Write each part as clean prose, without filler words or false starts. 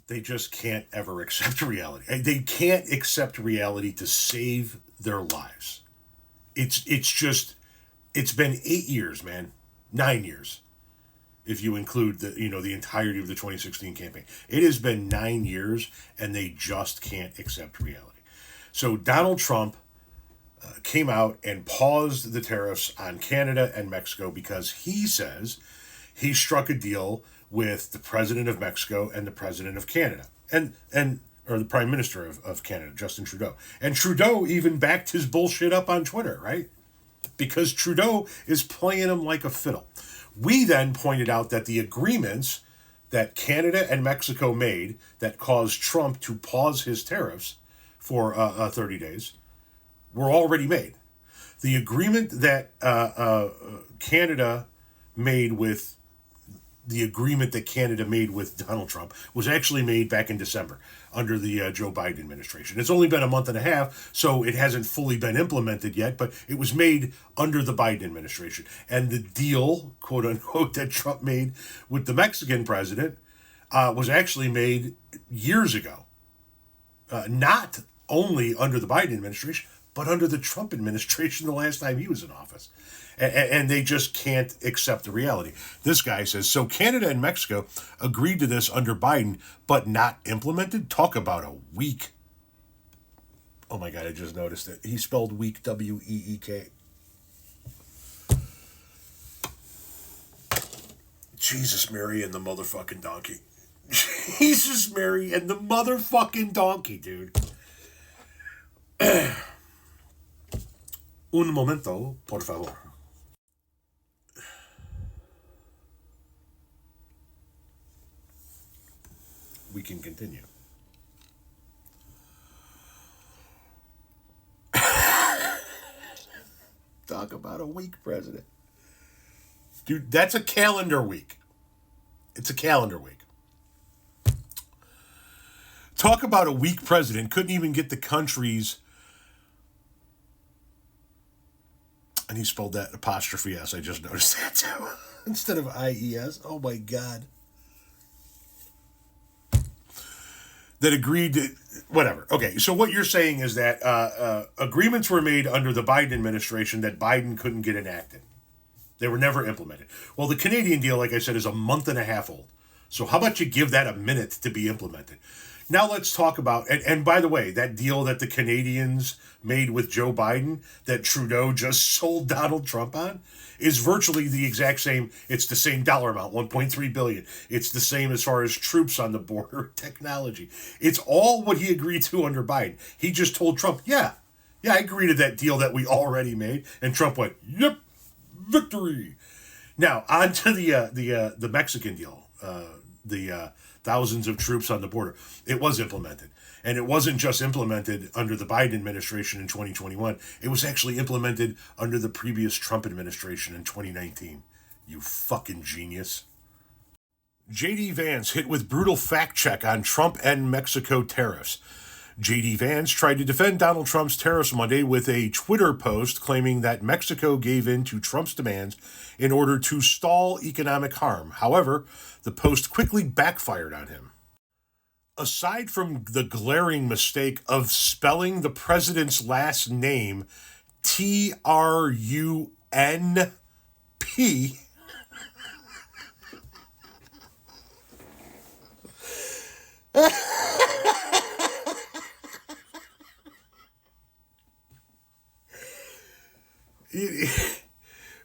They just can't ever accept reality. They can't accept reality to save their lives. It's been 8 years, man. 9 years. If you include the entirety of the 2016 campaign. It has been 9 years and they just can't accept reality. So Donald Trump came out and paused the tariffs on Canada and Mexico because he says he struck a deal with the president of Mexico and the president of Canada, or the prime minister of Canada, Justin Trudeau. And Trudeau even backed his bullshit up on Twitter, right? Because Trudeau is playing him like a fiddle. We then pointed out that the agreements that Canada and Mexico made that caused Trump to pause his tariffs for 30 days were already made. The agreement that Canada made with Donald Trump was actually made back in December under the Joe Biden administration. It's only been a month and a half, so it hasn't fully been implemented yet, but it was made under the Biden administration. And the deal, quote unquote, that Trump made with the Mexican president was actually made years ago. Not only under the Biden administration, but under the Trump administration the last time he was in office. And they just can't accept the reality. This guy says, so Canada and Mexico agreed to this under Biden, but not implemented? Talk about a weak. Oh my God, I just noticed it. He spelled weak, W-E-E-K. Jesus, Mary, and the motherfucking donkey. Jesus, Mary, and the motherfucking donkey, dude. Un momento, por favor. We can continue. Talk about a weak president. Dude, that's a calendar week. It's a calendar week. Talk about a weak president. Couldn't even get the country's... And he spelled that apostrophe S. I just noticed that too. Instead of I-E-S. Oh my God. That agreed to... Whatever. Okay, so what you're saying is that agreements were made under the Biden administration that Biden couldn't get enacted. They were never implemented. Well, the Canadian deal, like I said, is a month and a half old. So how about you give that a minute to be implemented? Now let's talk about, and by the way, that deal that the Canadians made with Joe Biden, that Trudeau just sold Donald Trump on, is virtually the exact same. It's the same dollar amount, $1.3 billion. It's the same as far as troops on the border, technology. It's all what he agreed to under Biden. He just told Trump, yeah, I agree to that deal that we already made. And Trump went, yep, victory. Now, on to the Mexican deal, the thousands of troops on the border. It was implemented. And it wasn't just implemented under the Biden administration in 2021. It was actually implemented under the previous Trump administration in 2019. You fucking genius. J.D. Vance hit with brutal fact check on Trump and Mexico tariffs. J.D. Vance tried to defend Donald Trump's tariffs Monday with a Twitter post claiming that Mexico gave in to Trump's demands in order to stall economic harm. However, the post quickly backfired on him. Aside from the glaring mistake of spelling the president's last name T-R-U-N-P,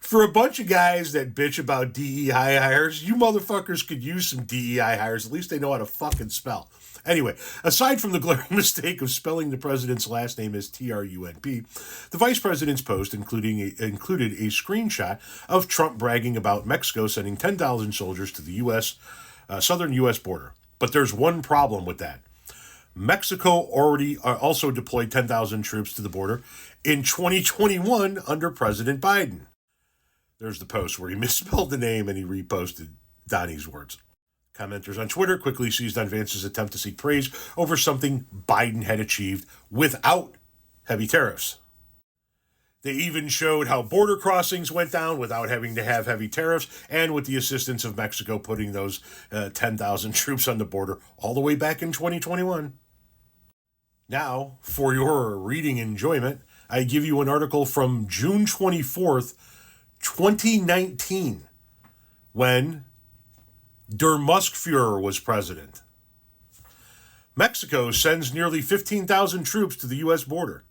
for a bunch of guys that bitch about DEI hires, you motherfuckers could use some DEI hires. At least they know how to fucking spell. Anyway, aside from the glaring mistake of spelling the president's last name as T-R-U-N-P, the vice president's post included a screenshot of Trump bragging about Mexico sending 10,000 soldiers to the southern U.S. border. But there's one problem with that. Mexico already also deployed 10,000 troops to the border in 2021 under President Biden. There's the post where he misspelled the name and he reposted Donnie's words. Commenters on Twitter quickly seized on Vance's attempt to seek praise over something Biden had achieved without heavy tariffs. They even showed how border crossings went down without having to have heavy tariffs, and with the assistance of Mexico putting those 10,000 troops on the border all the way back in 2021. Now, for your reading enjoyment, I give you an article from June 24th, 2019, when Der Muskführer was president. Mexico sends nearly 15,000 troops to the U.S. border.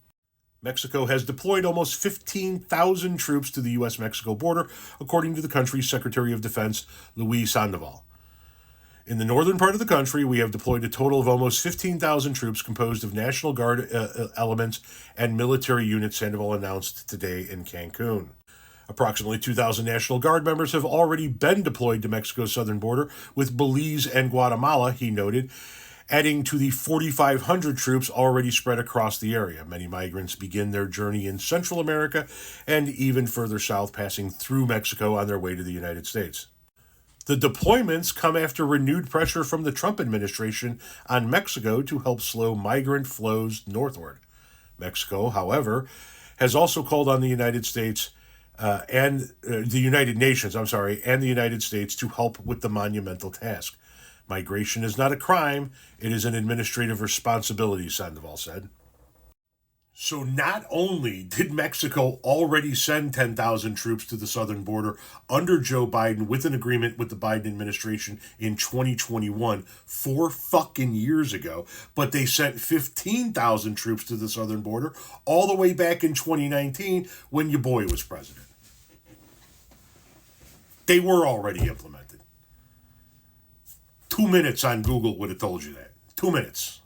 Mexico has deployed almost 15,000 troops to the U.S.-Mexico border, according to the country's Secretary of Defense, Luis Sandoval. In the northern part of the country, we have deployed a total of almost 15,000 troops composed of National Guard elements and military units, Sandoval announced today in Cancun. Approximately 2,000 National Guard members have already been deployed to Mexico's southern border with Belize and Guatemala, he noted, adding to the 4,500 troops already spread across the area. Many migrants begin their journey in Central America and even further south, passing through Mexico on their way to the United States. The deployments come after renewed pressure from the Trump administration on Mexico to help slow migrant flows northward. Mexico, however, has also called on the United States and the United Nations, and the United States to help with the monumental task. Migration is not a crime, it is an administrative responsibility, Sandoval said. So not only did Mexico already send 10,000 troops to the southern border under Joe Biden with an agreement with the Biden administration in 2021, 4 fucking years ago, but they sent 15,000 troops to the southern border all the way back in 2019 when your boy was president. They were already implemented. 2 minutes on Google would have told you that. 2 minutes.